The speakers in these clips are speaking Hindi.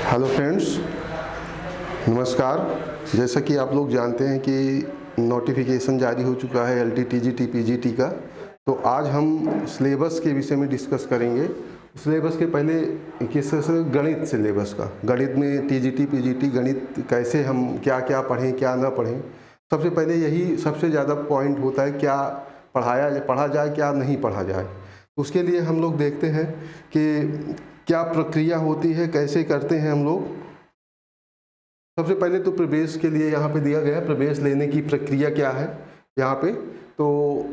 हेलो फ्रेंड्स, नमस्कार। जैसा कि आप लोग जानते हैं कि नोटिफिकेशन जारी हो चुका है एलटी, टीजीटी, पीजीटी का। तो आज हम सिलेबस के विषय में डिस्कस करेंगे। सिलेबस के पहले किस से गणित सिलेबस का, गणित में टीजीटी, पीजीटी गणित कैसे हम क्या क्या पढ़ें क्या ना पढ़ें। सबसे पहले यही सबसे ज़्यादा पॉइंट होता है, क्या पढ़ा जाए क्या नहीं पढ़ा जाए। उसके लिए हम लोग देखते हैं कि क्या प्रक्रिया होती है, कैसे करते हैं हम लोग। सबसे पहले तो प्रवेश के लिए यहाँ पे दिया गया है, प्रवेश लेने की प्रक्रिया क्या है यहाँ पे। तो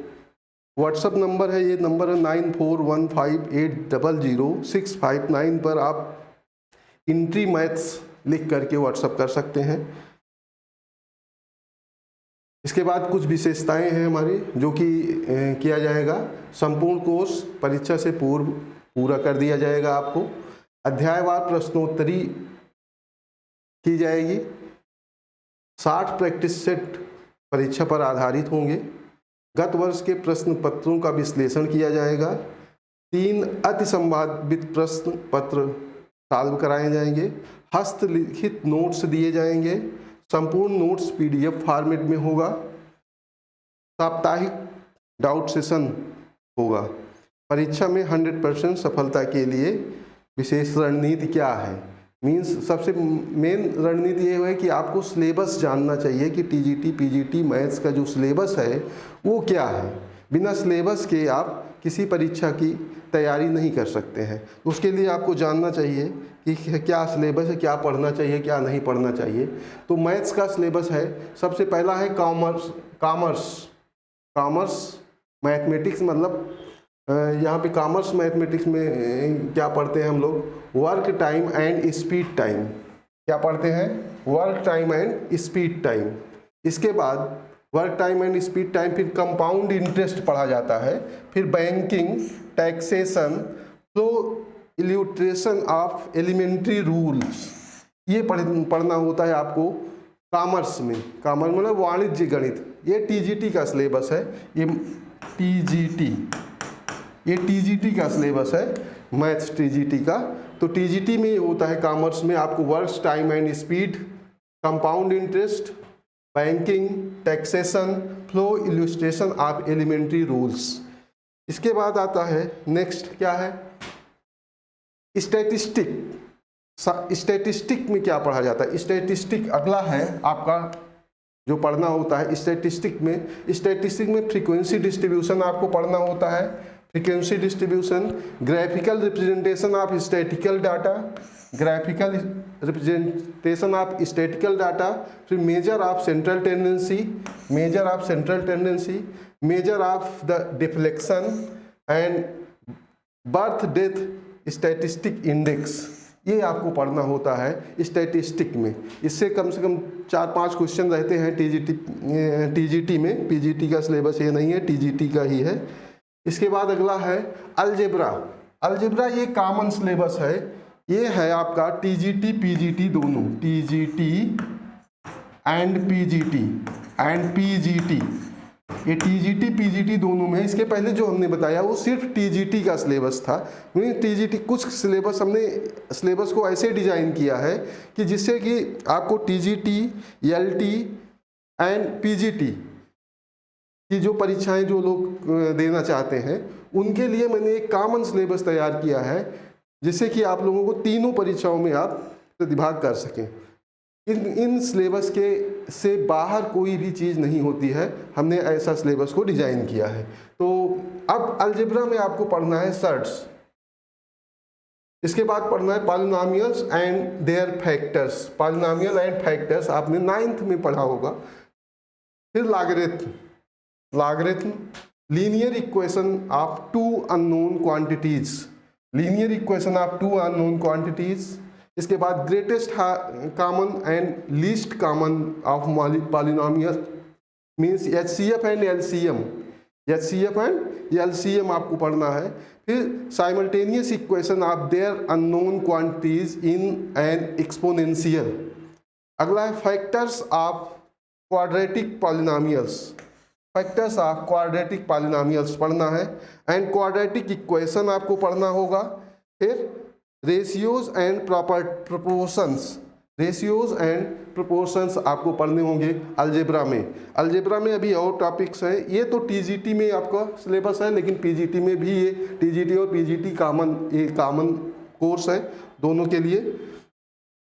व्हाट्सअप नंबर है, ये नंबर है 9415800659 पर आप इंट्री मैथ्स लिख करके व्हाट्सअप कर सकते हैं। इसके बाद कुछ विशेषताएं हैं हमारी जो कि किया जाएगा। संपूर्ण कोर्स परीक्षा से पूर्व पूरा कर दिया जाएगा आपको। अध्यायवार प्रश्नोत्तरी की जाएगी। 60 प्रैक्टिस सेट परीक्षा पर आधारित होंगे। गत वर्ष के प्रश्न पत्रों का विश्लेषण किया जाएगा। 3 अति संभावित प्रश्न पत्र सॉल्व कराए जाएंगे। हस्तलिखित नोट्स दिए जाएंगे। संपूर्ण नोट्स पीडीएफ फॉर्मेट में होगा। साप्ताहिक डाउट सेशन होगा। परीक्षा में 100% सफलता के लिए विशेष रणनीति क्या है। मीन्स सबसे मेन रणनीति ये है कि आपको सिलेबस जानना चाहिए कि टीजीटी, पीजीटी मैथ्स का जो सिलेबस है वो क्या है। बिना सिलेबस के आप किसी परीक्षा की तैयारी नहीं कर सकते हैं। उसके लिए आपको जानना चाहिए कि क्या सिलेबस है, क्या पढ़ना चाहिए क्या नहीं पढ़ना चाहिए। तो मैथ्स का सिलेबस है, सबसे पहला है कॉमर्स मैथमेटिक्स। मतलब यहाँ पे कॉमर्स मैथमेटिक्स में क्या पढ़ते हैं हम लोग, work time and speed time. क्या पढ़ते हैं, work time and speed time. इसके बाद work time and speed time, फिर कंपाउंड इंटरेस्ट पढ़ा जाता है। फिर banking, taxation, flow illustration of elementary rules, ये पढ़ना होता है आपको कॉमर्स में। कॉमर्स मतलब वाणिज्य गणित। ये टीजीटी का सिलेबस है। ये टीजीटी का सिलेबस है, मैथ्स टीजीटी का। तो टीजीटी में होता है कॉमर्स में आपको work time and speed, compound interest, banking, taxation, flow illustration of elementary rules. इसके बाद आता है नेक्स्ट क्या है, स्टैटिस्टिक में क्या पढ़ा जाता है। स्टैटिस्टिक अगला है आपका जो पढ़ना होता है। स्टैटिस्टिक में फ्रीक्वेंसी डिस्ट्रीब्यूशन आपको पढ़ना होता है। Frequency distribution, graphical representation of statistical data, फिर measure of central tendency, measure of the deflection and birth death statistic index. ये आपको पढ़ना होता है स्टैटिस्टिक में। इससे कम से कम 4-5 क्वेश्चन रहते हैं टीजीटी में। पीजीटी का सिलेबस ये नहीं है, टीजीटी का ही है। इसके बाद अगला है अलजेब्रा ये कॉमन सिलेबस है। ये है आपका टीजीटी पीजीटी दोनों, टीजीटी एंड पीजीटी। ये टीजीटी पीजीटी दोनों में। इसके पहले जो हमने बताया वो सिर्फ टीजीटी का सिलेबस था। टीजीटी कुछ सिलेबस हमने सिलेबस को ऐसे डिजाइन किया है कि जिससे कि आपको टीजीटी, एलटी एंड पीजीटी की जो परीक्षाएं जो लोग देना चाहते हैं उनके लिए मैंने एक कॉमन सिलेबस तैयार किया है, जिससे कि आप लोगों को तीनों परीक्षाओं में आप प्रतिभाग कर सकें। इन सिलेबस के से बाहर कोई भी चीज़ नहीं होती है। हमने ऐसा सिलेबस को डिजाइन किया है। तो अब अलजेब्रा में आपको पढ़ना है सर्ट्स। इसके बाद पढ़ना है polynomials and their factors. Polynomial and factors आपने 9th में पढ़ा होगा। फिर logarithm, linear equation of two unknown quantities. इसके बाद greatest common and least common of polynomial means HCF and LCM आपको पढ़ना है। फिर simultaneous equation of their unknown quantities in n exponential. अगला है फैक्टर्स ऑफ क्वाड्रेटिक पॉलिनोमियल्स पढ़ना है। एंड क्वाड्रेटिक इक्वेशन आपको पढ़ना होगा। फिर ratios and proportions, ratios and proportions आपको पढ़ने होंगे अलजेब्रा में। अलजेब्रा में अभी और टॉपिक्स हैं, ये तो टीजीटी में आपका सिलेबस है, लेकिन पीजीटी में भी ये टीजीटी और पीजीटी कॉमन कोर्स है दोनों के लिए।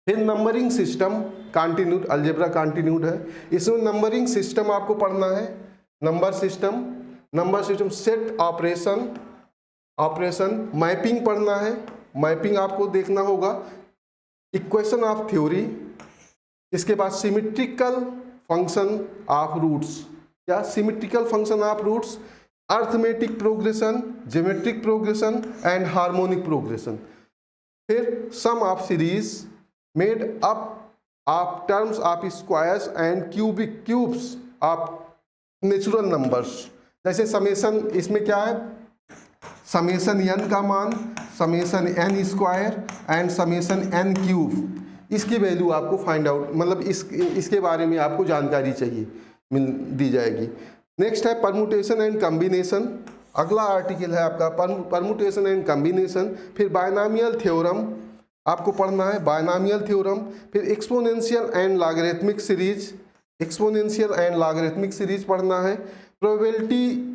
फिर numbering system continued, algebra continued है, इसमें नंबरिंग सिस्टम आपको पढ़ना है। Number system set operation mapping पढ़ना है, मैपिंग आपको देखना होगा। इक्वेशन ऑफ थ्योरी, इसके बाद सिमेट्रिकल फंक्शन ऑफ रूट्स, या symmetrical function of roots, arithmetic progression, geometric progression and harmonic progression. फिर sum of series made up of terms of squares and cubes of natural numbers. जैसे समेशन, इसमें क्या है, समेशन n का मान, summation n square and summation n cube, इसकी वैल्यू आपको फाइंड आउट, मतलब इसके बारे में आपको जानकारी चाहिए दी जाएगी। नेक्स्ट है परमुटेशन एंड कम्बिनेशन, अगला आर्टिकल है आपका परमुटेशन एंड कम्बिनेशन। फिर बायनॉमियल थ्योरम आपको पढ़ना है, बायनॉमियल थ्योरम। फिर exponential and logarithmic series, exponential and logarithmic series पढ़ना है। प्रोबेबिलिटी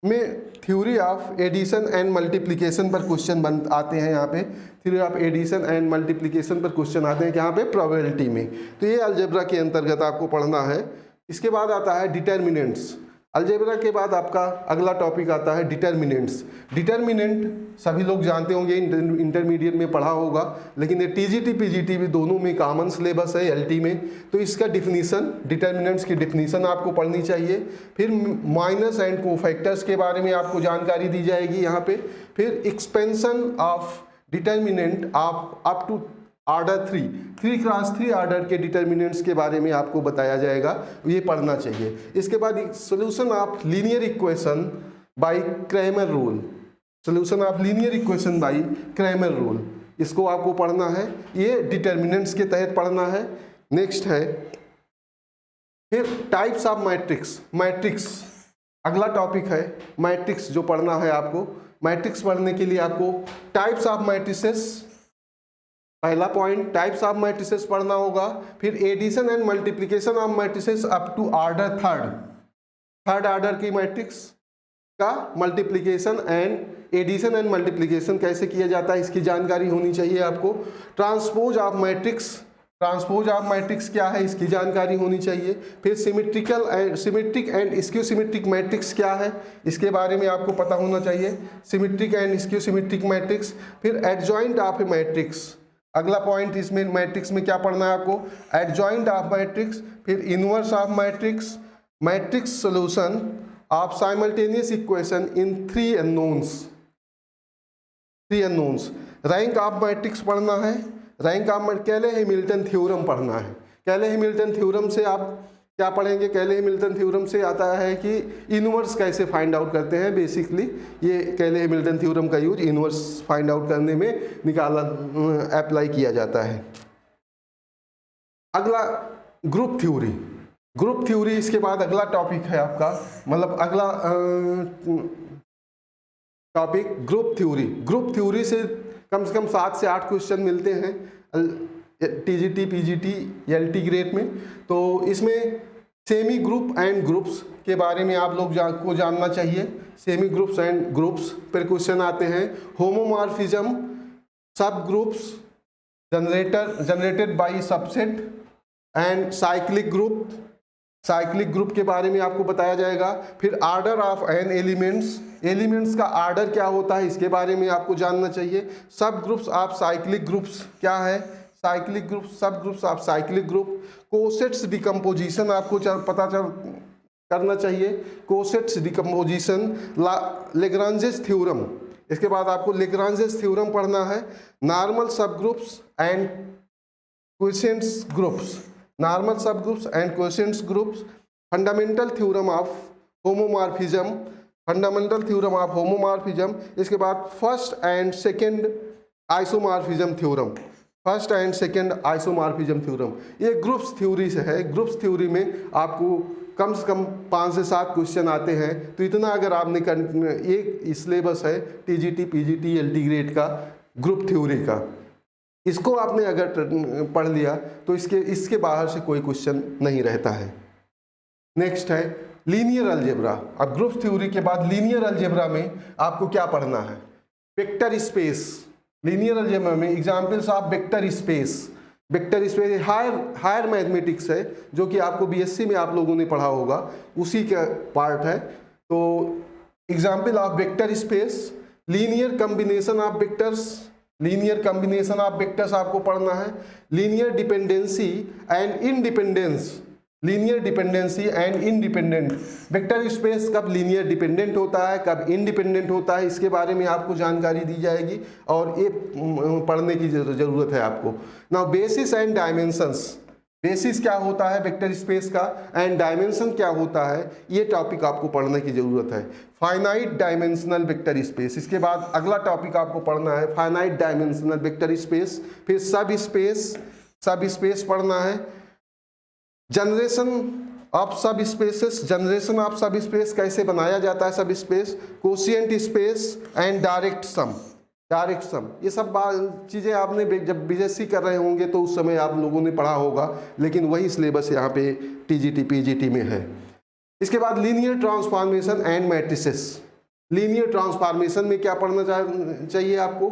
में theory of addition and multiplication पर क्वेश्चन आते हैं, यहाँ पे theory of addition and multiplication पर क्वेश्चन आते हैं, यहाँ पे प्रोबेबिलिटी में, तो ये अलजेब्रा के अंतर्गत आपको पढ़ना है। इसके बाद आता है डिटर्मिनेंट्स, अलजेब्रा के बाद आपका अगला टॉपिक आता है डिटर्मिनेंट्स। डिटर्मिनेंट सभी लोग जानते होंगे, इंटरमीडिएट में पढ़ा होगा, लेकिन ये टीजीटी पीजीटी भी दोनों में कॉमन सिलेबस है एलटी में, तो इसका डिफिनीशन, डिटर्मिनेंट्स की डिफिनीशन आपको पढ़नी चाहिए। फिर माइनस एंड कोफैक्टर्स के बारे में आपको जानकारी दी जाएगी यहाँ पे। फिर expansion of determinant of up to order 3x3 order के डिटर्मिनेंट्स के बारे में आपको बताया जाएगा, ये पढ़ना चाहिए। इसके बाद solution of linear equation by Cramer rule, solution of linear equation by Cramer rule, इसको आपको पढ़ना है, ये डिटर्मिनेंट्स के तहत पढ़ना है। नेक्स्ट है फिर टाइप्स ऑफ मैट्रिक्स, अगला टॉपिक है मैट्रिक्स जो पढ़ना है आपको। मैट्रिक्स पढ़ने के लिए आपको टाइप्स ऑफ मैट्रिसेस, पहला पॉइंट टाइप्स ऑफ मैट्रिसेस पढ़ना होगा। फिर addition and multiplication of matrices up to order third order की मैट्रिक्स का multiplication and addition and multiplication कैसे किया जाता है, इसकी जानकारी होनी चाहिए आपको। ट्रांसपोज ऑफ मैट्रिक्स क्या है, इसकी जानकारी होनी चाहिए। फिर symmetric and skew symmetric matrix क्या है, इसके बारे में आपको पता होना चाहिए, symmetric and skew symmetric matrix. फिर एडजॉइंट ऑफ ए मैट्रिक्स, अगला पॉइंट इसमें मैट्रिक्स में क्या पढ़ना है आपको, एडजॉइंट ऑफ मैट्रिक्स। फिर inverse of matrix, matrix solution of simultaneous equation in 3 unknowns. Rank of matrix पढ़ना है, रैंक ऑफ केले-हैमिल्टन थ्योरम पढ़ना है। केले-हैमिल्टन थ्योरम से आप क्या पढ़ेंगे, केले-हैमिल्टन थ्योरम से आता है कि इनवर्स कैसे फाइंड आउट करते हैं। बेसिकली ये केले-हैमिल्टन थ्योरम का यूज इनवर्स फाइंड आउट करने में अप्लाई किया जाता है। अगला ग्रुप थ्योरी, इसके बाद अगला टॉपिक है आपका, मतलब अगला टॉपिक ग्रुप थ्योरी से कम 7 से 8 क्वेश्चन मिलते हैं टीजीटी पीजीटी एलटी ग्रेड में। तो इसमें सेमी ग्रुप एंड ग्रुप्स के बारे में आप लोग को जानना चाहिए। सेमी ग्रुप्स एंड ग्रुप्स पर क्वेश्चन आते हैं। होमोमॉर्फिज्म, सब groups generated by subset and cyclic group के बारे में आपको बताया जाएगा। फिर ऑर्डर ऑफ एन एलिमेंट्स का ऑर्डर क्या होता है, इसके बारे में आपको जानना चाहिए। सब ग्रुप्स ऑफ साइक्लिक ग्रुप्स क्या है, साइक्लिक ग्रुप, सब groups of cyclic group. Cosets decomposition आपको पता करना चाहिए, कोसेट्स डिकम्पोजिशन। लेग्रांजेस थ्योरम, इसके बाद आपको लेग्रांजेस थ्योरम पढ़ना है। Normal subgroups and quotients groups, normal subgroups and quotients groups. Fundamental theorem of homomorphism, इसके बाद first and second isomorphism theorem. ये ग्रुप्स थ्योरी से है। ग्रुप्स थ्योरी में आपको कम से कम 5 से 7 क्वेश्चन आते हैं, तो इतना अगर आपने एक सिलेबस है टीजीटी पीजीटी एलटी ग्रेड का, ग्रुप थ्योरी का। इसको आपने अगर पढ़ लिया तो इसके बाहर से कोई क्वेश्चन नहीं रहता है। नेक्स्ट है लीनियर अलजेब्रा। अब ग्रुप थ्योरी के बाद लीनियर अलजेब्रा में आपको क्या पढ़ना है? Vector space. लीनियर अलजेब्रा में examples of vector space. Vector space higher mathematics है, जो कि आपको बीएससी में आप लोगों ने पढ़ा होगा, उसी का पार्ट है। तो example of vector space, linear combination of vectors. Linear combination of vectors आपको पढ़ना है। Linear dependency and independence. Linear dependency and independent. Vector space कब लीनियर डिपेंडेंट होता है, कब इंडिपेंडेंट होता है, इसके बारे में आपको जानकारी दी जाएगी और ये पढ़ने की जरूरत है आपको। Now basis and dimensions. Basis क्या होता है वेक्टर स्पेस का एंड डायमेंशन क्या होता है, ये टॉपिक आपको पढ़ने की जरूरत है। Finite dimensional vector space. इसके बाद अगला टॉपिक आपको पढ़ना है फाइनाइट डायमेंशनल वेक्टर स्पेस। फिर सब स्पेस पढ़ना है। जनरेशन ऑफ सब स्पेसेस। जनरेशन ऑफ सब स्पेस कैसे बनाया जाता है सब space. Quotient space and direct sum. Direct sum ये सब चीज़ें आपने जब बीएससी कर रहे होंगे तो उस समय आप लोगों ने पढ़ा होगा, लेकिन वही सिलेबस यहाँ पे टीजीटी पीजीटी में है। इसके बाद linear transformation and matrices. Linear transformation में क्या पढ़ना चाहिए आपको?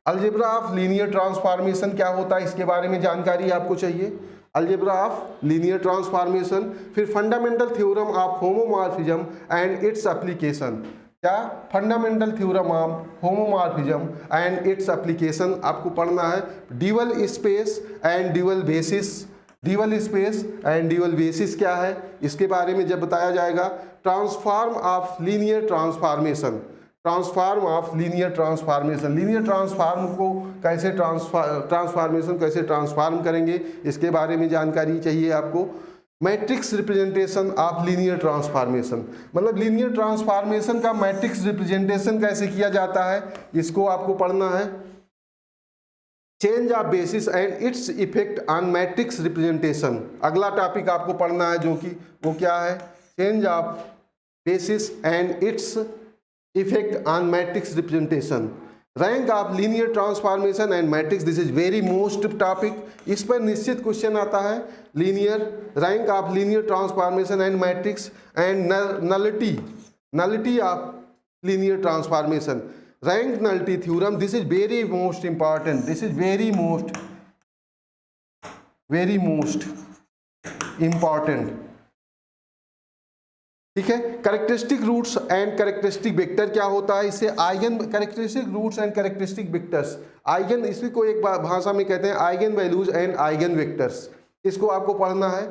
अलजेब्रा ऑफ लीनियर ट्रांसफॉर्मेशन क्या होता है, इसके बारे में जानकारी आपको चाहिए। Algebra of linear transformation. फिर fundamental theorem of homomorphism and its application. क्या? Fundamental theorem of homomorphism and its application आपको पढ़ना है। Dual space and dual basis. Dual space and dual basis क्या है, इसके बारे में जब बताया जाएगा। Transform of linear transformation. Transform of linear transformation. Linear transform को कैसे ट्रांसफॉर्मेशन कैसे ट्रांसफॉर्म करेंगे, इसके बारे में जानकारी चाहिए आपको। Matrix representation of linear transformation, मतलब लीनियर ट्रांसफॉर्मेशन का मैट्रिक्स रिप्रेजेंटेशन कैसे किया जाता है, इसको आपको पढ़ना है। Change of basis and its effect on matrix representation अगला टॉपिक आपको पढ़ना है, जो कि वो क्या है? Change of basis and its effect on matrix representation. Rank of linear transformation and matrix, this is very most topic. इस पर निश्चित क्वेश्चन आता है। Linear rank of linear transformation and matrix and nullity of linear transformation. Rank nullity theorem, this is very most important. This is very most important. ठीक है। Characteristic roots and characteristic vector क्या होता है, इससे eigen characteristic roots and characteristic vectors. Eigen, इसी को एक भाषा में कहते हैं eigenvalues and eigenvectors. इसको आपको पढ़ना है।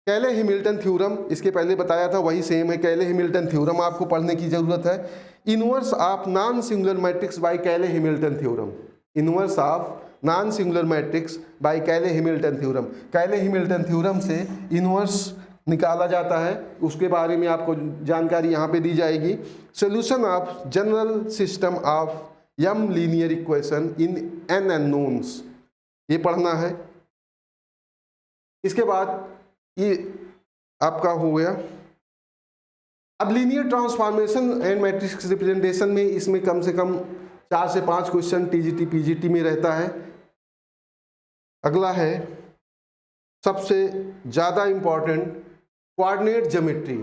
कैले हैमिल्टन थ्योरम, इसके पहले बताया था वही सेम है। कैले हैमिल्टन थ्योरम आपको पढ़ने की जरूरत है। Inverse of non singular matrix by Cayley Hamilton theorem. Inverse of non singular matrix by Cayley Hamilton theorem. Cayley Hamilton theorem से इनवर्स निकाला जाता है, उसके बारे में आपको जानकारी यहाँ पे दी जाएगी। Solution of general system of um linear equation in n unknowns, ये पढ़ना है। इसके बाद ये आपका हो गया। अब linear transformation and matrix representation में इसमें कम से कम 4 से 5 क्वेश्चन टीजीटी पीजीटी में रहता है। अगला है सबसे ज़्यादा important coordinate geometry.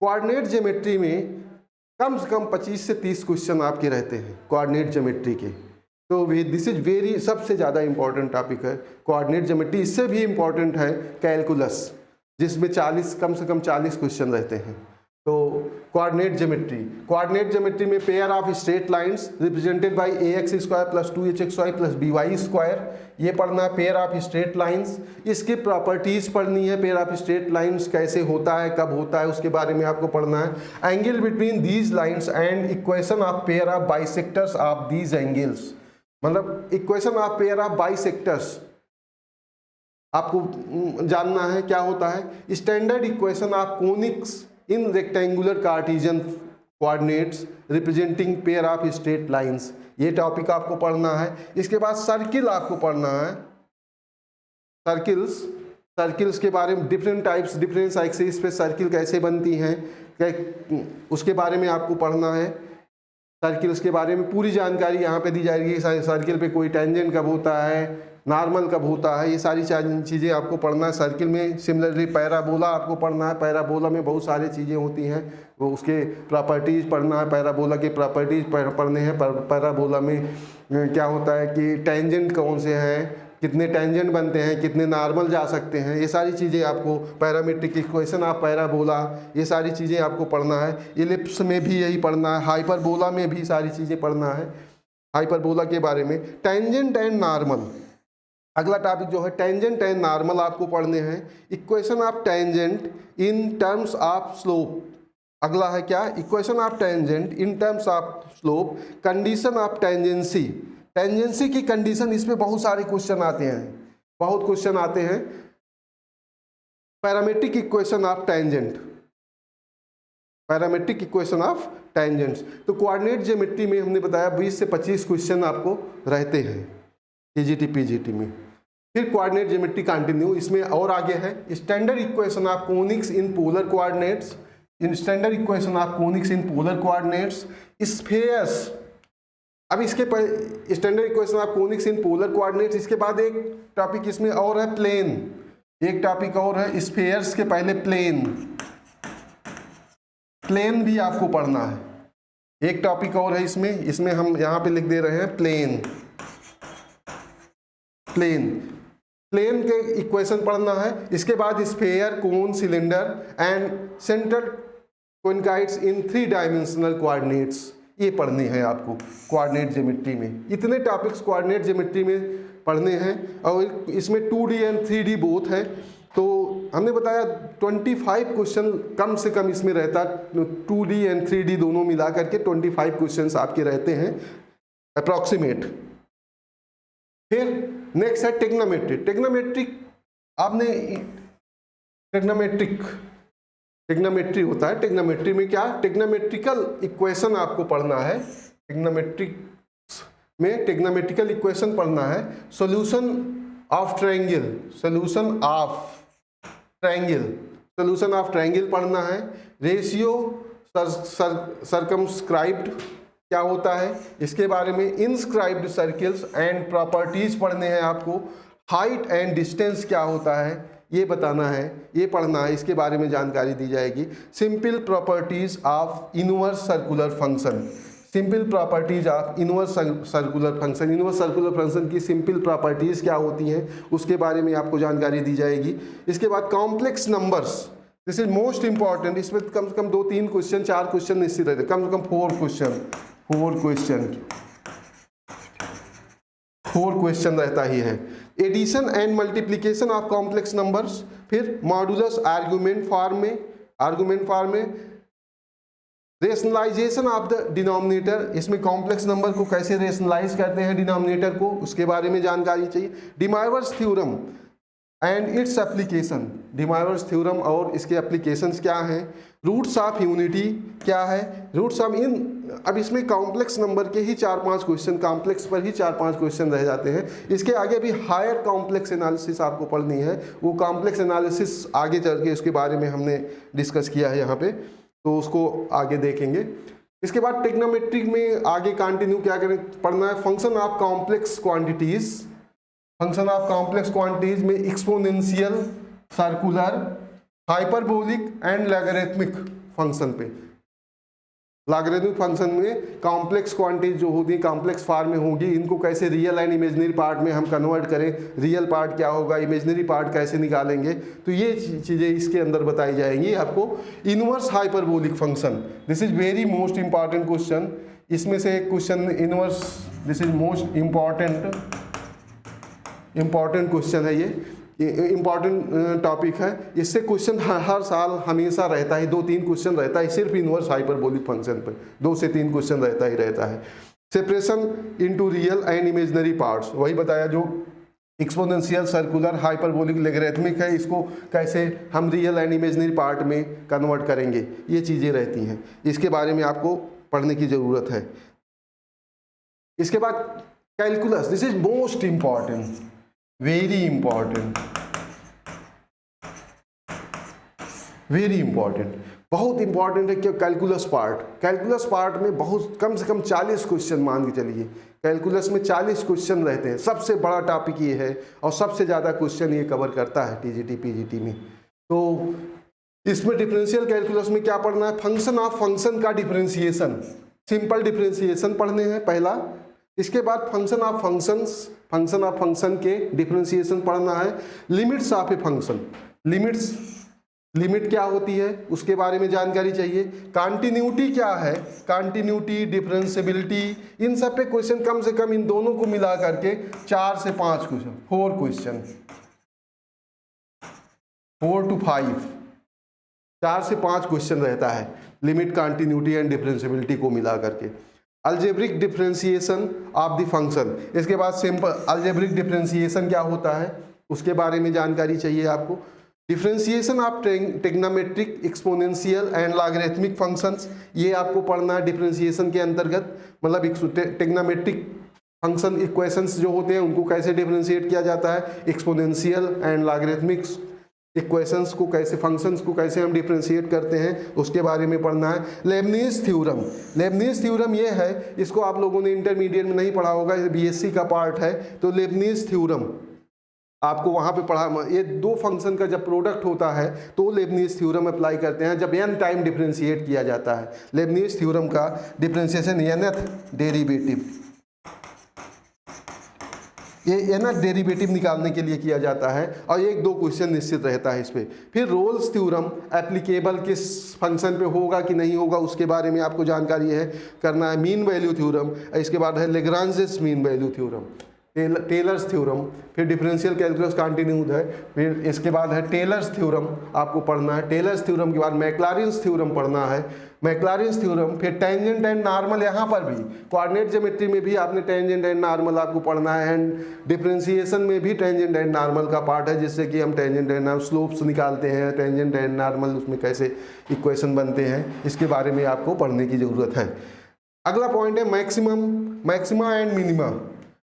Coordinate geometry में कम से कम 25 से 30 क्वेश्चन आपके रहते हैं कोऑर्डिनेट ज्योमेट्री के। तो दिस इज वेरी सबसे ज़्यादा इंपॉर्टेंट टॉपिक है कोऑर्डिनेट ज्योमेट्री। इससे भी इम्पॉर्टेंट है कैलकुलस, जिसमें 40 कम से कम 40 क्वेश्चन रहते हैं। तो कोऑर्डिनेट ज्योमेट्री में pair of straight lines represented by ax square plus 2hxy plus by square, ये पढ़ना है। पेयर ऑफ स्ट्रेट लाइंस, इसकी प्रॉपर्टीज पढ़नी है। पेयर ऑफ स्ट्रेट लाइंस कैसे होता है, कब होता है, उसके बारे में आपको पढ़ना है। Angle between these lines and equation of pair of bisectors of these angles, मतलब equation of pair of bisectors आपको जानना है क्या होता है। Standard equation of conics in rectangular Cartesian coordinates representing pair of straight lines, ये टॉपिक आपको पढ़ना है। इसके बाद सर्किल आपको पढ़ना है। सर्किल्स के बारे में, डिफरेंट टाइप्स, डिफरेंट एक्सिस पे सर्किल कैसे बनती हैं, उसके बारे में आपको पढ़ना है। सर्किल्स के बारे में पूरी जानकारी यहाँ पे दी जाएगी। सर्किल पे कोई टेंजेंट कब होता है, नॉर्मल कब होता है, ये सारी चीज़ें आपको पढ़ना है। सर्किल में सिमिलरली पैराबोला आपको पढ़ना है। पैराबोला में बहुत सारी चीज़ें होती हैं, वो उसके प्रॉपर्टीज़ पढ़ना है। पैराबोला के प्रॉपर्टीज़ पढ़ने हैं। पैराबोला में क्या होता है कि टेंजेंट कौन से हैं, कितने टेंजेंट बनते हैं, कितने नॉर्मल जा सकते हैं, ये सारी चीज़ें आपको, पैरामीट्रिक इक्वेशन ऑफ पैराबोला, ये सारी चीज़ें आपको पढ़ना है। इलिप्स में भी यही पढ़ना है, हाइपरबोला में भी सारी चीज़ें पढ़ना है। हाइपरबोला के बारे में टेंजेंट एंड नॉर्मल, अगला टॉपिक जो है टेंजेंट एंड नॉर्मल आपको पढ़ने हैं। Equation of tangent in terms of slope, अगला है क्या, equation of tangent in terms of slope, condition of tangency, tangency की कंडीशन, इसमें बहुत सारे क्वेश्चन आते हैं, बहुत क्वेश्चन आते हैं। Parametric equation of tangent, parametric equation of tangents. तो कोऑर्डिनेट ज्योमेट्री में हमने बताया 20 से 25 क्वेश्चन आपको रहते हैं टीजीटी पीजीटी में। फिर कोऑर्डिनेट ज्योमेट्री कंटिन्यू, इसमें और आगे है standard equation of conics in polar coordinates, in standard equation of conics in polar coordinates, spheres. अब इसके पर standard equation of conics in polar coordinates, इसके बाद एक टॉपिक इसमें और है प्लेन, एक टॉपिक और है स्फीयर्स के पहले प्लेन, प्लेन भी आपको पढ़ना है। एक टॉपिक और है इसमें हम यहाँ पे लिख दे रहे हैं प्लेन, प्लेन, प्लेन के इक्वेशन पढ़ना है। इसके बाद sphere, cone, cylinder and central conicoids in 3 dimensional coordinates, ये पढ़ने हैं आपको कोऑर्डिनेट ज्योमेट्री में। इतने टॉपिक्स कोऑर्डिनेट ज्योमेट्री में पढ़ने हैं और इसमें 2D एंड 3D बोथ है। तो हमने बताया 25 क्वेश्चन कम से कम इसमें रहता, 2D एंड 3D दोनों मिला करके 25 क्वेश्चंस आपके रहते हैं अप्रॉक्सीमेट। फिर नेक्स्ट है टेक्नोमेट्रिक, टेक्नोमेट्रिक आपने टेक्नोमेट्री होता है। टेक्नोमेट्री में क्या, टेक्नोमेट्रिकल इक्वेशन आपको पढ़ना है। टेक्नोमेट्रिक में टेक्नोमेट्रिकल इक्वेशन पढ़ना है। Solution of triangle, solution of triangle, solution of triangle पढ़ना है। रेशियो सर्कमस्क्राइब्ड क्या होता है, इसके बारे में। इनस्क्राइब्ड सर्किल्स एंड प्रॉपर्टीज पढ़ने हैं आपको। हाइट एंड डिस्टेंस क्या होता है ये बताना है, ये पढ़ना है, इसके बारे में जानकारी दी जाएगी। Simple properties of inverse circular function, simple properties of inverse circular function, inverse circular function की सिंपल प्रॉपर्टीज क्या होती हैं उसके बारे में आपको जानकारी दी जाएगी। इसके बाद complex numbers, this is most important, इसमें कम से कम 2-3 क्वेश्चन 4 क्वेश्चन निश्चित रहते हैं, कम से कम 4 क्वेश्चन रहता ही है। Addition and multiplication of complex numbers, फिर मॉडुलस आर्गुमेंट फॉर्म में, रेशनलाइजेशन ऑफ द डिनोमिनेटर, इसमें कॉम्प्लेक्स नंबर को कैसे रेशनलाइज करते हैं डिनोमिनेटर को, उसके बारे में जानकारी चाहिए। De Moivre's theorem and its application, De Moivre's theorem और इसके एप्लीकेशंस क्या हैं। रूट्स ऑफ यूनिटी क्या है, रूट्स ऑफ इन, अब इसमें कॉम्प्लेक्स नंबर के ही 4-5 क्वेश्चन, कॉम्प्लेक्स पर ही 4-5 क्वेश्चन रह जाते हैं। इसके आगे भी हायर कॉम्प्लेक्स एनालिसिस आपको पढ़नी है, वो कॉम्प्लेक्स एनालिसिस आगे चल के उसके बारे में हमने डिस्कस किया है यहाँ पे, तो उसको आगे देखेंगे। इसके बाद ट्रिग्नोमेट्री में आगे कंटिन्यू क्या करें पढ़ना है, function of complex quantities, function of complex quantities में exponential, circular, hyperbolic and logarithmic function पे। लॉगरिथमिक फंक्शन में कॉम्प्लेक्स क्वांटिटीज जो होती है कॉम्प्लेक्स फॉर्म में होगी, इनको कैसे रियल एंड इमेजिनरी पार्ट में हम कन्वर्ट करें, रियल पार्ट क्या होगा, इमेजिनरी पार्ट कैसे निकालेंगे, तो ये चीज़ें इसके अंदर बताई जाएंगी आपको। Inverse hyperbolic function, this is very most important question, इसमें से एक question inverse, this is most important question है, ये इम्पॉर्टेंट टॉपिक है। इससे क्वेश्चन हर साल हमेशा रहता है, 2-3 क्वेश्चन रहता है सिर्फ इनवर्स हाइपरबोलिक फंक्शन पर, 2 से 3 क्वेश्चन रहता है। Separation into real and imaginary parts, वही बताया जो एक्सपोनेंशियल, सर्कुलर, हाइपरबोलिक, लॉगरिथमिक है, इसको कैसे हम रियल एंड इमेजिनरी पार्ट में कन्वर्ट करेंगे, ये चीज़ें रहती हैं, इसके बारे में आपको पढ़ने की ज़रूरत है। इसके बाद calculus, this is most important, very important, बहुत इंपॉर्टेंट है कि कैलकुलस पार्ट में बहुत कम से कम 40 क्वेश्चन मान के चलिए। कैलकुलस में 40 क्वेश्चन रहते हैं, सबसे बड़ा टॉपिक ये है और सबसे ज़्यादा क्वेश्चन ये कवर करता है टीजीटी पीजीटी में। तो इसमें डिफरेंशियल कैलकुलस में क्या पढ़ना है, फंक्शन ऑफ फंक्शन का डिफरेंशिएशन, सिंपल डिफरेंशिएशन पढ़ने हैं पहला। इसके बाद फंक्शन ऑफ फंक्शन के डिफरेंशिएशन पढ़ना है। Limits of a function, limit क्या होती है उसके बारे में जानकारी चाहिए। कंटिन्यूटी क्या है, कंटिन्यूटी, डिफरेंशिएबिलिटी, इन सब पे क्वेश्चन कम से कम इन दोनों को मिला करके 4 से 5 क्वेश्चन, 4 क्वेश्चन, 4 to 5, 4 से 5 क्वेश्चन रहता है लिमिट, कंटिन्यूटी एंड डिफरेंशिएबिलिटी को मिला करके। Algebraic differentiation of the function, इसके बाद सिंपल अलजेब्रिक डिफरेंशिएशन क्या होता है उसके बारे में जानकारी चाहिए आपको। Differentiation of trigonometric, exponential and logarithmic functions, ये आपको पढ़ना है डिफरेंशिएशन के अंतर्गत। मतलब ट्रिग्नोमेट्रिक फंक्शन इक्वेशंस जो होते हैं उनको कैसे डिफरेंशिएट किया जाता है, एक्सपोनेंशियल एंड लॉगरिथमिक्स इक्वेशंस को कैसे, फंक्शंस को कैसे हम डिफरेंशिएट करते हैं उसके बारे में पढ़ना है। लेबनीज थ्योरम ये है, इसको आप लोगों ने इंटरमीडिएट में नहीं पढ़ा होगा, बीएससी का पार्ट है। तो लेबनीज थ्योरम आपको वहाँ पे पढ़ा, ये दो फंक्शन का जब प्रोडक्ट होता है तो लेबनीज थ्योरम अप्लाई करते हैं जब n टाइम डिफरेंशिएट किया जाता है। लेबनीज थ्योरम का डिफरेंशिएशन nth डेरिवेटिव, ये nth डेरिवेटिव निकालने के लिए किया जाता है और 1-2 क्वेश्चन निश्चित रहता है इस पे। फिर रोल्स थ्योरम एप्लीकेबल किस फंक्शन पे होगा कि नहीं होगा उसके बारे में आपको जानकारी है, करना है। मीन वैल्यू थ्योरम, इसके बाद है Lagrange's mean value theorem, Taylor's theorem, फिर डिफरेंशियल कैलकुलस कंटिन्यूड है। फिर इसके बाद है टेलर्स थ्योरम आपको पढ़ना है। टेलर्स थ्योरम के बाद मैक्लॉरिन्स थ्योरम पढ़ना है, मैक्लॉरिन्स थ्योरम। फिर टेंजेंट एंड नॉर्मल, यहाँ पर भी कोऑर्डिनेट ज्योमेट्री में भी आपने टेंजेंट एंड नॉर्मल आपको पढ़ना है। एंड डिफरेंशिएशन में भी टेंजेंट एंड नॉर्मल का पार्ट है, जिससे कि हम टेंजेंट एंड स्लोप्स निकालते हैं, टेंजेंट एंड नॉर्मल उसमें कैसे इक्वेशन बनते हैं, इसके बारे में आपको पढ़ने की ज़रूरत है। अगला पॉइंट है maxima and minima.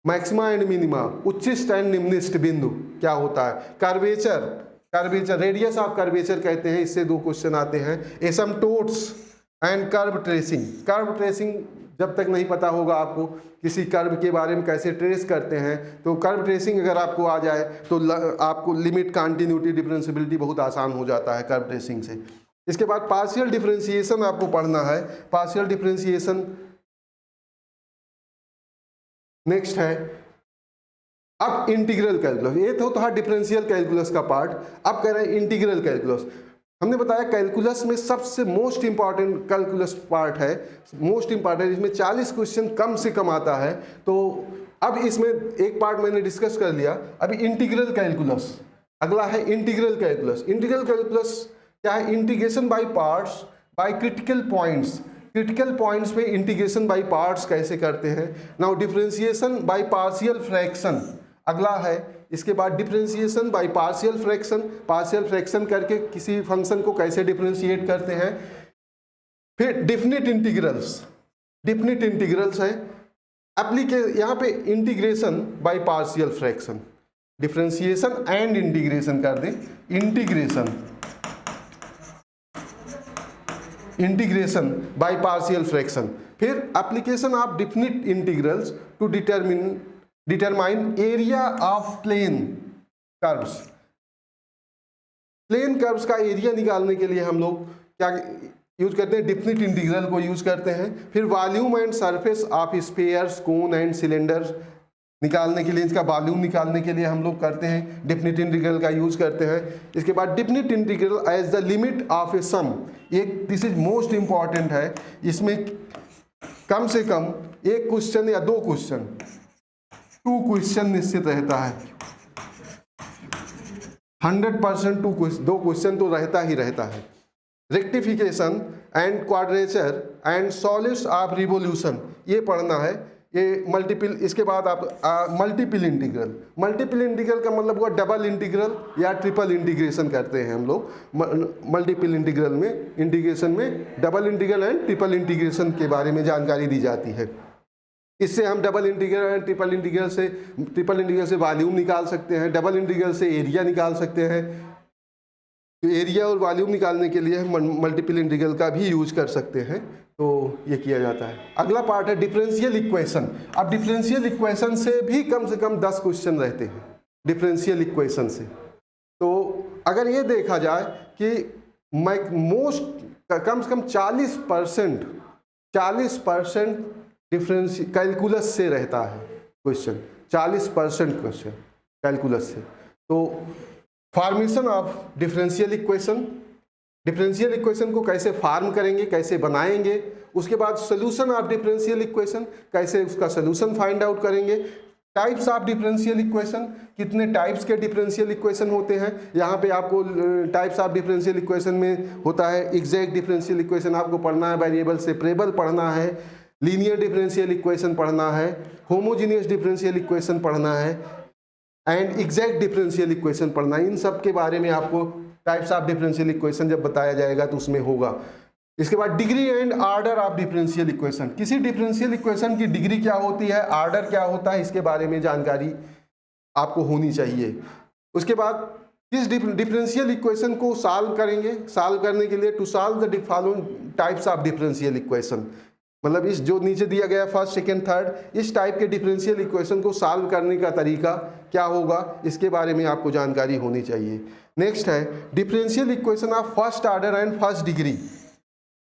Maxima and minima, उच्चिष्ट एंड निम्निष्ट बिंदु क्या होता है। कर्वेचर, रेडियस ऑफ कर्वेचर कहते हैं, इससे 2 क्वेश्चन आते हैं। एसिम्पटोट्स एंड कर्व ट्रेसिंग जब तक नहीं पता होगा आपको किसी कर्व के बारे में कैसे ट्रेस करते हैं, तो कर्व ट्रेसिंग अगर आपको आ जाए तो आपको लिमिट, कंटिन्यूटी, डिफरेंशिएबिलिटी बहुत आसान हो जाता है कर्व ट्रेसिंग से। इसके बाद पार्शियल डिफरेंशिएशन आपको पढ़ना है। पार्शियल डिफरेंशिएशन नेक्स्ट है। अब इंटीग्रल कैलकुलस, ये तो था डिफरेंशियल कैलकुलस का पार्ट। अब कह रहे हैं इंटीग्रल कैलकुलस। हमने बताया कैलकुलस में सबसे मोस्ट इंपॉर्टेंट कैलकुलस पार्ट है, मोस्ट इंपॉर्टेंट, इसमें 40 क्वेश्चन कम से कम आता है। तो अब इसमें एक पार्ट मैंने डिस्कस कर लिया। अभी इंटीग्रल कैलकुलस, अगला है इंटीग्रल कैलकुलस। इंटीग्रल कैलकुलस क्या है, integration by parts bye critical points पे इंटीग्रेशन बाय पार्ट्स कैसे करते हैं। Now differentiation bye partial fraction अगला है। इसके बाद डिफरेंशिएशन बाय पार्शियल फ्रैक्शन करके किसी फंक्शन को कैसे डिफरेंशिएट करते हैं। फिर डिफिनिट इंटीग्रल्स है। यहाँ पे integration by partial fraction, differentiation and integration कर दें, इंटीग्रेशन बाय पार्शियल फ्रैक्शन। फिर application of definite integrals to determine area of plane curves का एरिया निकालने के लिए हम लोग क्या यूज करते हैं, डिफिनिट इंटीग्रल को यूज करते हैं। फिर volume and surface of spheres, cone and cylinders निकालने के लिए, इसका वॉल्यूम निकालने के लिए हम लोग करते हैं, डिफिनिट इंटीग्रल का यूज करते हैं। इसके बाद definite integral as the limit of a sum, एक दिस इज मोस्ट इंपॉर्टेंट है। इसमें कम से कम 1 क्वेश्चन या 2 क्वेश्चन, 2 क्वेश्चन निश्चित रहता है। 100% 2 क्वेश्चन तो रहता ही रहता है। Rectification and quadrature and solids of revolution, ये पढ़ना है। ये मल्टीपल, इसके बाद आप मल्टीपल इंटीग्रल का मतलब हुआ डबल इंटीग्रल या ट्रिपल इंटीग्रेशन करते हैं हम लोग। मल्टीपल इंटीग्रल में, इंटीग्रेशन में double integral and triple integration के बारे में जानकारी दी जाती है। इससे हम double integral and triple integral से वॉल्यूम निकाल सकते हैं, डबल इंटीग्रल से एरिया निकाल सकते हैं। तो एरिया और वॉल्यूम निकालने के लिए हम मल्टीपल इंटीग्रल का भी यूज कर सकते हैं, तो ये किया जाता है। अगला पार्ट है डिफरेंशियल इक्वेशन। अब डिफरेंशियल इक्वेशन से भी कम से कम 10 क्वेश्चन रहते हैं डिफरेंशियल इक्वेशन से। तो अगर ये देखा जाए कि कम से कम 40% डिफरेंस कैलकुलस से रहता है क्वेश्चन, 40% क्वेश्चन कैलकुलस से। तो formation of differential equation, differential equation को कैसे फार्म करेंगे, कैसे बनाएंगे, उसके बाद सोल्यूशन ऑफ डिफरेंशियल इक्वेशन, कैसे उसका सोल्यूशन फाइंड आउट करेंगे, टाइप्स ऑफ डिफरेंशियल इक्वेशन, कितने टाइप्स के डिफरेंशियल इक्वेशन होते हैं। यहाँ पे आपको टाइप्स ऑफ डिफरेंशियल इक्वेशन में होता है एग्जैक्ट डिफरेंशियल इक्वेशन आपको पढ़ना है, वेरिएबल सेपरेबल पढ़ना है, लीनियर डिफरेंशियल इक्वेशन पढ़ना है, होमोजीनियस डिफरेंशियल इक्वेशन पढ़ना है एंड एग्जैक्ट डिफरेंशियल इक्वेशन पढ़ना है। इन सब के बारे में आपको टाइप्स ऑफ डिफरेंशियल इक्वेशन जब बताया जाएगा तो उसमें होगा। इसके बाद degree and order of differential equation, किसी डिफरेंशियल इक्वेशन की डिग्री क्या होती है, ऑर्डर क्या होता है, इसके बारे में जानकारी आपको होनी चाहिए। उसके बाद इस डिफरेंशियल इक्वेशन को सॉल्व करेंगे, सॉल्व करने के लिए to solve the following types of differential equation, मतलब इस जो नीचे दिया गया फर्स्ट सेकेंड थर्ड इस टाइप के डिफरेंशियल इक्वेशन को सॉल्व करने का तरीका क्या होगा, इसके बारे में आपको जानकारी होनी चाहिए। नेक्स्ट है differential equation of first order and first degree,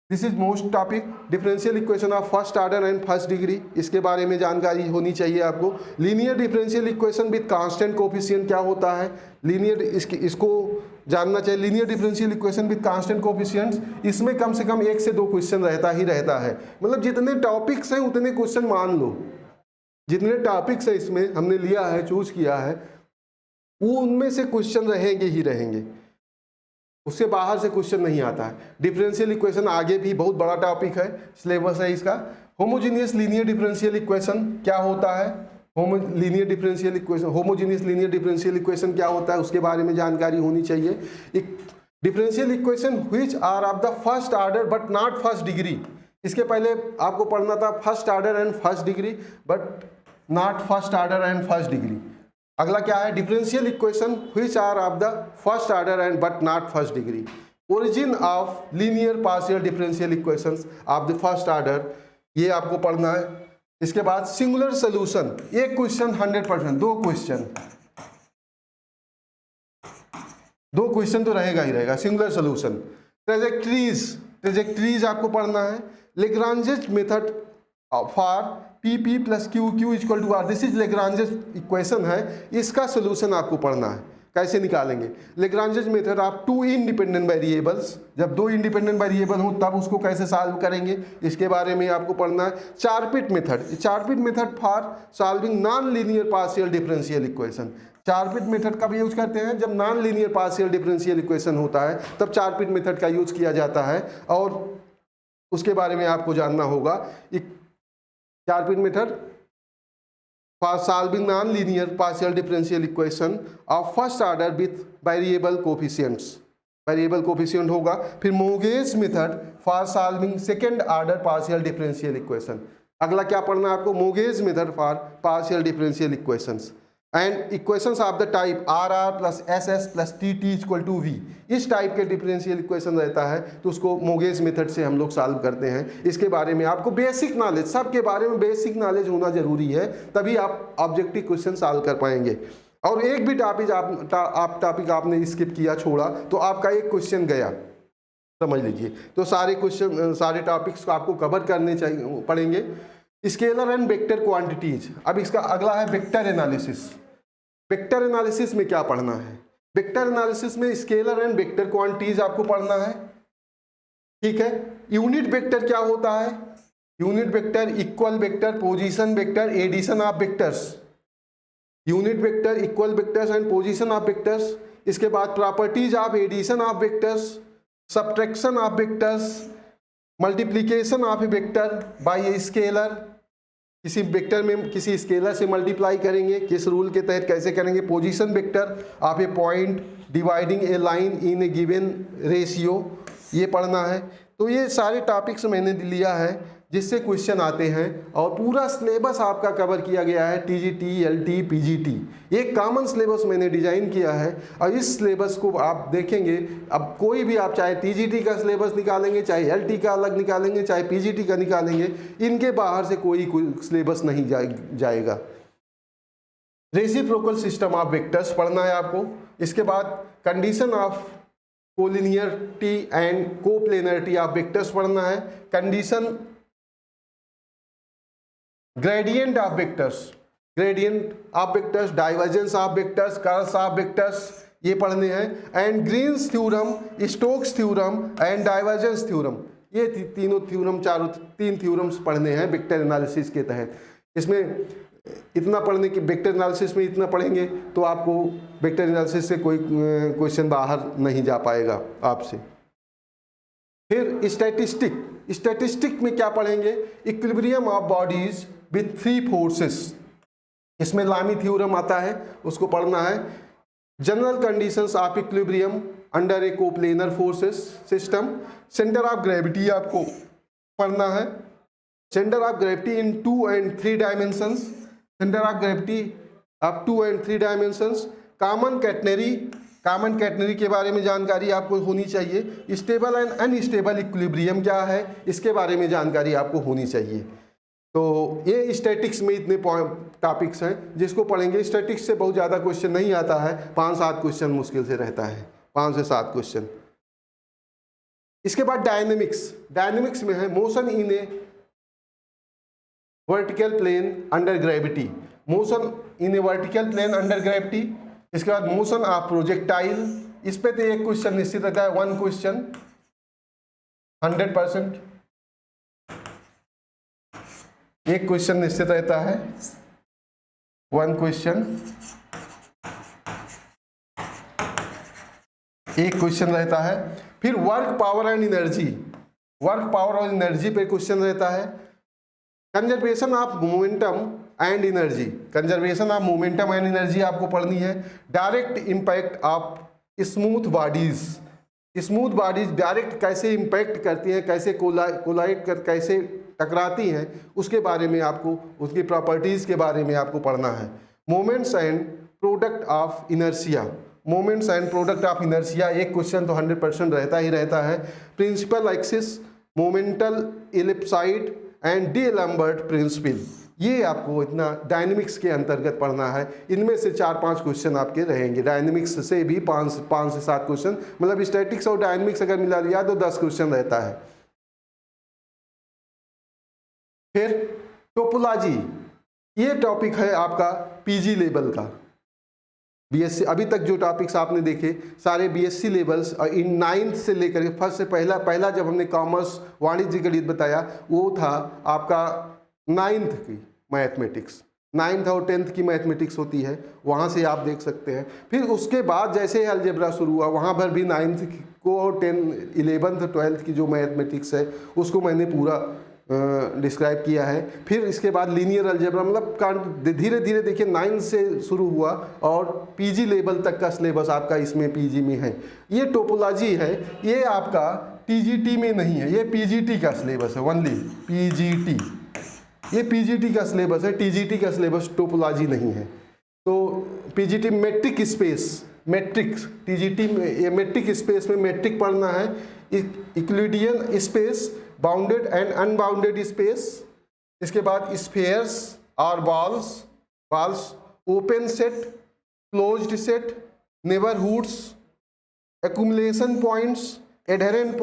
this is most topic. Differential equation of first order and first degree, इसके बारे में जानकारी होनी चाहिए आपको। Linear differential equation with constant coefficient क्या होता है, लीनियर इसको जानना चाहिए। Linear differential equation with constant coefficients, इसमें कम से कम 1 से 2 क्वेश्चन रहता है, मतलब जितने टॉपिक्स हैं उतने क्वेश्चन मान लो, जितने टॉपिक्स हैं इसमें हमने लिया है, चूज किया है, वो उनमें से क्वेश्चन रहेंगे ही रहेंगे, उससे बाहर से क्वेश्चन नहीं आता है। डिफरेंशियल इक्वेशन आगे भी बहुत बड़ा टॉपिक है, सिलेबस है इसका। होमोजीनियस लीनियर डिफरेंशियल इक्वेशन क्या होता है, होमोजीनियस लीनियर डिफरेंशियल इक्वेशन क्या होता है, उसके बारे में जानकारी होनी चाहिए। एक differential equation which are of the first order but not first degree, इसके पहले आपको पढ़ना था first order and first degree but not first order and first degree. अगला क्या है differential equation which are of the first order and but not first degree. Origin of linear partial differential equations of the first order, ये आपको पढ़ना है। इसके बाद सिंगुलर सोल्यूशन, एक क्वेश्चन 100%, दो क्वेश्चन तो रहेगा ही रहेगा। सिंगुलर सोल्यूशन, ट्रेजेक्टरीज आपको पढ़ना है। Lagrange's method for p plus q equal to r, this is Lagrange's equation है, इसका सोल्यूशन आपको पढ़ना है, कैसे निकालेंगे। Lagrange's method of 2 independent variables, जब 2 इंडिपेंडेंट वेरिएबल हो तब उसको कैसे सॉल्व करेंगे, इसके बारे में आपको पढ़ना है। Charpit method for solving non linear partial differential equation, Charpit method का भी यूज करते हैं जब non linear partial differential equation होता है, तब चारपिट मेथड का यूज किया जाता है और उसके बारे में आपको जानना होगा। Charpit method for solving non linear partial differential equation of first order with variable coefficient होगा। फिर Monge's method for solving second order partial differential equation. अगला क्या पढ़ना है आपको, Monge's method for partial differential equations and equations of the type r r plus s s plus t t equal to v, इस टाइप के डिफरेंशियल इक्वेशन रहता है तो उसको मोगेज मेथड से हम लोग सॉल्व करते हैं। इसके बारे में आपको बेसिक नॉलेज, सब के बारे में बेसिक नॉलेज होना जरूरी है, तभी आप ऑब्जेक्टिव क्वेश्चन सॉल्व कर पाएंगे। और एक भी टॉपिक आपने स्किप किया, छोड़ा, तो आपका एक क्वेश्चन गया, समझ लीजिए। तो सारे टॉपिक्स को आपको कवर करने चाहिए पड़ेंगे। स्केलर एंड वेक्टर क्वांटिटीज, अब इसका अगला है वेक्टर एनालिसिस। वेक्टर एनालिसिस में क्या पढ़ना है, वेक्टर एनालिसिस में स्केलर एंड वेक्टर क्वांटिटीज आपको पढ़ना है, ठीक है। यूनिट वेक्टर क्या होता है, unit vector, equal vector, position vector, addition of vectors, unit vector, equal vectors and position of vectors. इसके बाद properties of addition of vectors, subtraction of vectors, multiplication of a vector by a scalar, किसी वेक्टर में किसी स्केलर से मल्टीप्लाई करेंगे, किस रूल के तहत कैसे करेंगे। Position vector of A point dividing A line in A given ratio, ये पढ़ना है। तो ये सारे टॉपिक्स मैंने लिया है जिससे क्वेश्चन आते हैं, और पूरा सिलेबस आपका कवर किया गया है, टीजीटी, एलटी, पीजीटी, एक कॉमन सिलेबस मैंने डिजाइन किया है। और इस सिलेबस को आप देखेंगे, अब कोई भी आप चाहे टीजीटी का सिलेबस निकालेंगे, चाहे एलटी का अलग निकालेंगे, चाहे पीजीटी का निकालेंगे, इनके बाहर से कोई सिलेबस नहीं जाएगा। रेसिप्रोकल सिस्टम ऑफ वेक्टर्स पढ़ना है आपको। इसके बाद condition of collinearity and coplanarity of vectors पढ़ना है। Condition gradient of vectors, divergence of vectors, curls of vectors, ये पढ़ने हैं। And Green's theorem, Stokes theorem and divergence theorem, ये तीन थ्योरम्स पढ़ने हैं वेक्टर एनालिसिस के तहत। इसमें इतना पढ़ने की, वेक्टर एनालिसिस में इतना पढ़ेंगे तो आपको वेक्टर एनालिसिस से कोई क्वेश्चन बाहर नहीं जा पाएगा आपसे। फिर स्टैटिस्टिक में क्या पढ़ेंगे? Equilibrium of bodies with 3 forces, इसमें लामी थ्योरम आता है, उसको पढ़ना है। General conditions of equilibrium under A coplanar forces system. Centre of gravity आपको पढ़ना है। Centre of gravity in 2 and 3 dimensions, centre of gravity of 2 and 3 dimensions. Common catenary के बारे में जानकारी आपको होनी चाहिए। स्टेबल एंड अनस्टेबल इक्विलिब्रियम क्या है, इसके बारे में जानकारी आपको होनी चाहिए। तो ये स्टैटिक्स में इतने टॉपिक्स हैं जिसको पढ़ेंगे। स्टैटिक्स से बहुत ज़्यादा क्वेश्चन नहीं आता है, 5-7 क्वेश्चन मुश्किल से रहता है, 5 से 7 क्वेश्चन। इसके बाद डायनेमिक्स में है motion in a vertical plane under gravity, motion in a vertical plane under gravity. इसके बाद मोशन ऑफ प्रोजेक्टाइल, इस पे तो एक क्वेश्चन निश्चित रहता है, 1 क्वेश्चन 100%, एक क्वेश्चन निश्चित रहता है, 1 क्वेश्चन, एक क्वेश्चन रहता है। फिर वर्क पावर एंड एनर्जी पे क्वेश्चन रहता है। Conservation of momentum and energy आपको पढ़नी है। Direct impact of smooth bodies direct कैसे इंपैक्ट करती हैं, कैसे कोलाइड कर कैसे टकराती हैं, उसके बारे में आपको, उसकी प्रॉपर्टीज के बारे में आपको पढ़ना है। Moments and product of inertia, एक क्वेश्चन तो 100% रहता ही रहता है। Principal axis, momental ellipsoid and D'Alembert principle, ये आपको इतना डायनेमिक्स के अंतर्गत पढ़ना है। इनमें से 4-5 क्वेश्चन आपके रहेंगे। डायनेमिक्स से भी 5 से 7 क्वेश्चन, मतलब स्टैटिक्स और डायनेमिक्स अगर मिला लिया तो 10 क्वेश्चन रहता है। फिर टोपोलॉजी, ये टॉपिक है आपका पीजी लेवल का। बीएससी, अभी तक जो टॉपिक्स आपने देखे सारे बीएससी लेवल्स, और इन 9th से लेकर फर्स्ट से पहला जब हमने कॉमर्स वाणिज्य गणित बताया वो था आपका 9th की मैथमेटिक्स, 9th और 10th की मैथमेटिक्स होती है, वहाँ से आप देख सकते हैं। फिर उसके बाद जैसे अलजेब्रा शुरू हुआ, वहाँ पर भी 9th को और 11th 12th की जो मैथमेटिक्स है उसको मैंने पूरा डिस्क्राइब किया है। फिर इसके बाद लीनियर अलजेब्रा, मतलब धीरे धीरे देखिए 9 से शुरू हुआ और पीजी लेवल तक का सिलेबस आपका इसमें पीजी में है। ये टोपोलॉजी है, ये आपका टीजीटी में नहीं है, ये पीजीटी का सिलेबस है, ओनली पीजीटी, ये पीजीटी का सिलेबस है, टीजीटी का सिलेबस टोपोलॉजी नहीं है। तो पीजीटी मेट्रिक स्पेस, टीजीटी में ये मेट्रिक स्पेस में मेट्रिक पढ़ना है। Euclidean space, bounded and unbounded space. इसके बाद स्फेयर्स और balls, open set, closed set, neighbourhoods, accumulation points, adherent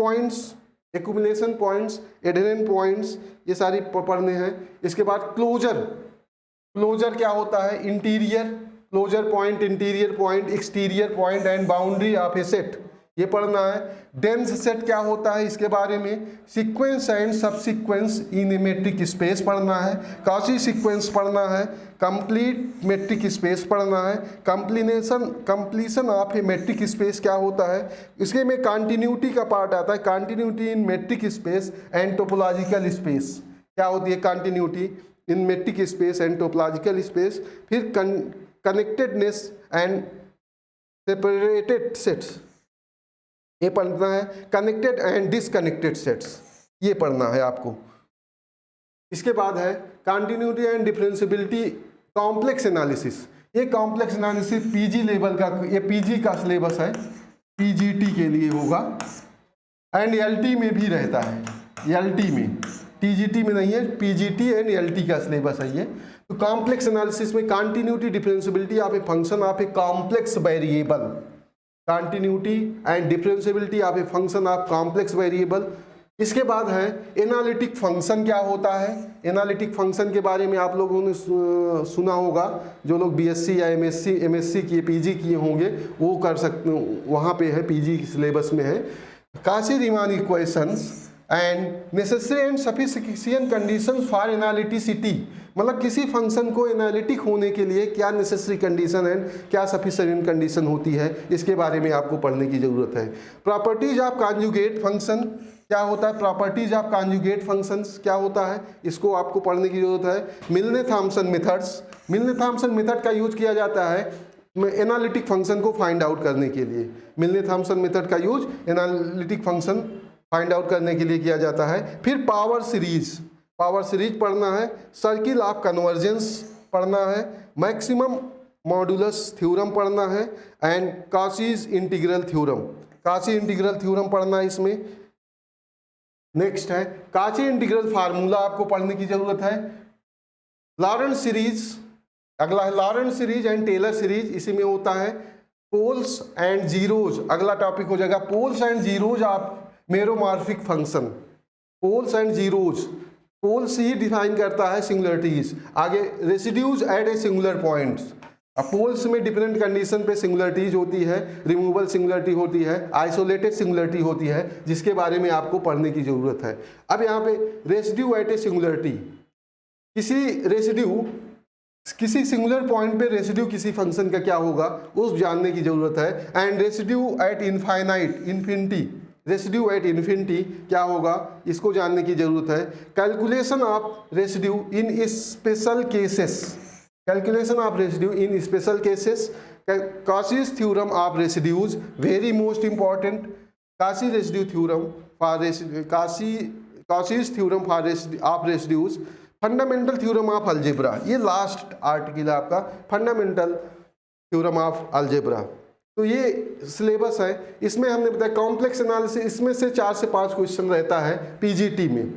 points, ये सारी पढ़ने हैं। इसके बाद क्लोजर क्या होता है, closure point, interior point, exterior point and boundary of a set, ये पढ़ना है। डेंस सेट क्या होता है इसके बारे में। Sequence and subsequence in a metric space पढ़ना है। कॉची सीक्वेंस पढ़ना है। कंप्लीट मेट्रिक स्पेस पढ़ना है। Completion of a metric space क्या होता है, इसके में कंटिन्यूटी का पार्ट आता है। Continuity in metric space and topological space क्या होती है, continuity in metric space and topological space. फिर कनेक्टेडनेस एंड सेपरेटेड सेट्स, ये पढ़ना है। कनेक्टेड एंड डिसकनेक्टेड सेट्स, ये पढ़ना है आपको। इसके बाद है continuity and differentiability complex analysis. ये कॉम्प्लेक्स एनालिसिस पीजी लेवल का, ये पीजी का सिलेबस है, पीजीटी के लिए होगा एंड एलटी में भी रहता है, एलटी में, टीजीटी में नहीं है, पीजीटी एंड एलटी का सिलेबस है ये। तो कॉम्प्लेक्स एनालिसिस में continuity differentiability of a function of a complex variable, continuity and differentiability of a function of complex variable. इसके बाद है एनालिटिक फंक्शन क्या होता है। एनालिटिक फंक्शन के बारे में आप लोगों ने सुना होगा, जो लोग बीएससी या एमएससी किए, पीजी किए होंगे वो कर सकते, वहाँ पे है, पीजी सिलेबस में है। Cauchy Riemann equations and necessary and sufficient conditions for analyticity, मतलब किसी फंक्शन को एनालिटिक होने के लिए क्या नेसेसरी कंडीशन एंड क्या सफिशिएंट कंडीशन होती है, इसके बारे में आपको पढ़ने की ज़रूरत है। प्रॉपर्टीज ऑफ कॉन्जुगेट फंक्शन क्या होता है, प्रॉपर्टीज ऑफ कॉन्जुगेट फंक्शंस क्या होता है, इसको आपको पढ़ने की ज़रूरत है। मिलने-थॉम्सन मेथड्स, मिलने-थॉम्सन मेथड का यूज किया जाता है एनालिटिक फंक्शन को फाइंड आउट करने के लिए। मिलने-थॉम्सन मेथड का use analytic function find out करने के लिए किया जाता है। फिर पावर सीरीज, पावर सीरीज पढ़ना है। सर्किल ऑफ कन्वर्जेंस पढ़ना है। मैक्सिमम मॉडुलस थ्योरम पढ़ना है and Cauchy's integral theorem, Cauchy integral theorem पढ़ना है इसमें। नेक्स्ट है काशी इंटीग्रल फार्मूला आपको पढ़ने की जरूरत है। लॉरेंट सीरीज, अगला है Laurent series and Taylor series, इसी में होता है पोल्स एंड जीरोज, अगला टॉपिक हो जाएगा poles and zeros of meromorphic function. Poles and zeros, poles ही डिफाइन करता है सिंगुलरिटीज, आगे residues at a singular points. अब पोल्स में डिफरेंट कंडीशन पे सिंगुलरिटीज होती है, रिमूवल सिंगुलरिटी होती है, आइसोलेटेड सिंगुलरिटी होती है, जिसके बारे में आपको पढ़ने की जरूरत है। अब यहाँ पे रेसिड्यू एट ए सिंगुलरिटी, किसी सिंगुलर पॉइंट पे रेसिड्यू किसी फंक्शन का क्या होगा उस जानने की जरूरत है। And residue at infinity, residue at infinity क्या होगा इसको जानने की जरूरत है। Calculation of residue in special cases, calculation of residue in special cases. Cauchy's theorem of residues, very most important, Cauchy residue theorem for Cauchy's theorem for of residues. Fundamental theorem of algebra, ये लास्ट आर्टिकल है आपका, फंडामेंटल थ्योरम ऑफ अलजेब्रा। तो ये सिलेबस है, इसमें हमने बताया कॉम्प्लेक्स एनालिसिस, इसमें से 4 से 5 क्वेश्चन रहता है पीजीटी में,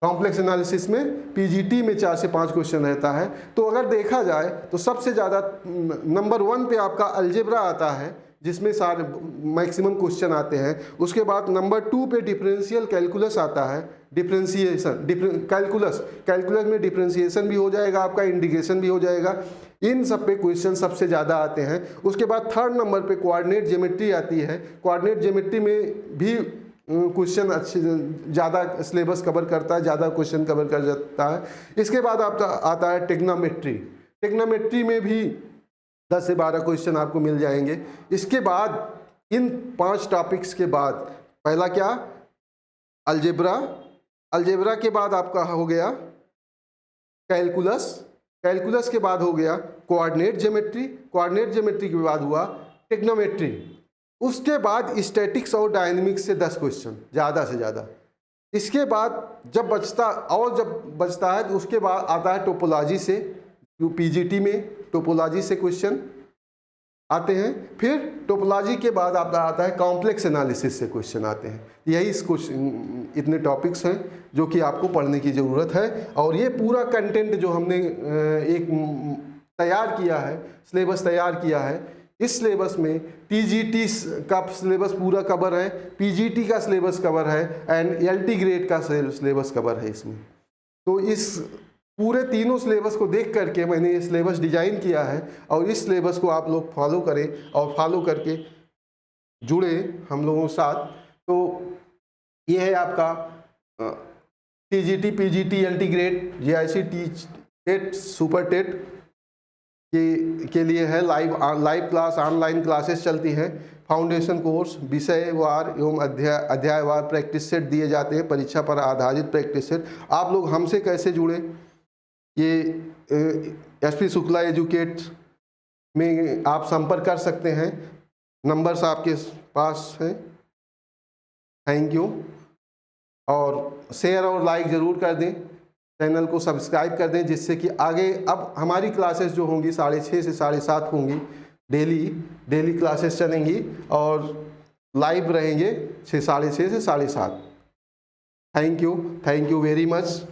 कॉम्प्लेक्स एनालिसिस में पीजीटी में 4 से 5 क्वेश्चन रहता है। तो अगर देखा जाए तो सबसे ज़्यादा नंबर 1 पे आपका अलजेब्रा आता है, जिसमें सारे मैक्सिमम क्वेश्चन आते हैं। उसके बाद नंबर 2 पे डिफरेंशियल कैलकुलस आता है, डिफरेंशिएशन कैलकुलस में डिफरेंशिएशन भी हो जाएगा आपका, इंटीग्रेशन भी हो जाएगा, इन सब पे क्वेश्चन सबसे ज़्यादा आते हैं। उसके बाद 3rd नंबर पे कोऑर्डिनेट ज्योमेट्री आती है, कोऑर्डिनेट ज्योमेट्री में भी क्वेश्चन अच्छे ज़्यादा सिलेबस कवर करता है, ज़्यादा क्वेश्चन कवर कर जाता है। इसके बाद आपका आता है टेक्नोमेट्री, टेक्नोमेट्री में भी 10 से 12 क्वेश्चन आपको मिल जाएंगे। इसके बाद इन 5 टॉपिक्स के बाद पहला क्या, अलजेब्रा, अलजेब्रा के बाद आपका हो गया कैलकुलस, कैलकुलस के बाद हो गया कोऑर्डिनेट ज्योमेट्री, कोऑर्डिनेट ज्योमेट्री के बाद हुआ टेक्नोमेट्री। उसके बाद स्टैटिक्स और डायनेमिक्स से 10 क्वेश्चन ज़्यादा से ज़्यादा। इसके बाद जब बचता है तो उसके बाद आता है टोपोलॉजी से, पीजीटी में टोपोलॉजी से क्वेश्चन आते हैं। फिर टोपोलॉजी के बाद आपका आता है कॉम्प्लेक्स एनालिसिस से क्वेश्चन आते हैं। यही इतने टॉपिक्स हैं जो कि आपको पढ़ने की ज़रूरत है। और ये पूरा कंटेंट जो हमने एक तैयार किया है, सिलेबस तैयार किया है, इस सिलेबस में टीजीटी का सिलेबस पूरा कवर है, पीजीटी का सिलेबस कवर है एंड एलटी ग्रेड का सिलेबस कवर है इसमें। तो इस पूरे तीनों सिलेबस को देख करके मैंने ये सिलेबस डिजाइन किया है और इस सिलेबस को आप लोग फॉलो करें और फॉलो करके जुड़े हम लोगों के साथ। तो ये है आपका TGT, PGT, LT grade, JIC, TET, super TET के लिए है लाइव क्लास, ऑनलाइन क्लासेस चलती हैं। फाउंडेशन कोर्स विषयवार एवं अध्यायवार प्रैक्टिस सेट दिए जाते हैं, परीक्षा पर आधारित प्रैक्टिस सेट। आप लोग हमसे कैसे जुड़े, ये एसपी शुक्ला एजुकेट में आप संपर्क कर सकते हैं, नंबर्स आपके पास हैं। थैंक यू, और शेयर और लाइक ज़रूर कर दें। चैनल को सब्सक्राइब कर दें, जिससे कि आगे अब हमारी क्लासेस जो होंगी 6:30 से 7:30 होंगी, डेली क्लासेस चलेंगी और लाइव रहेंगे 6:30 से 7:30। Thank you very much.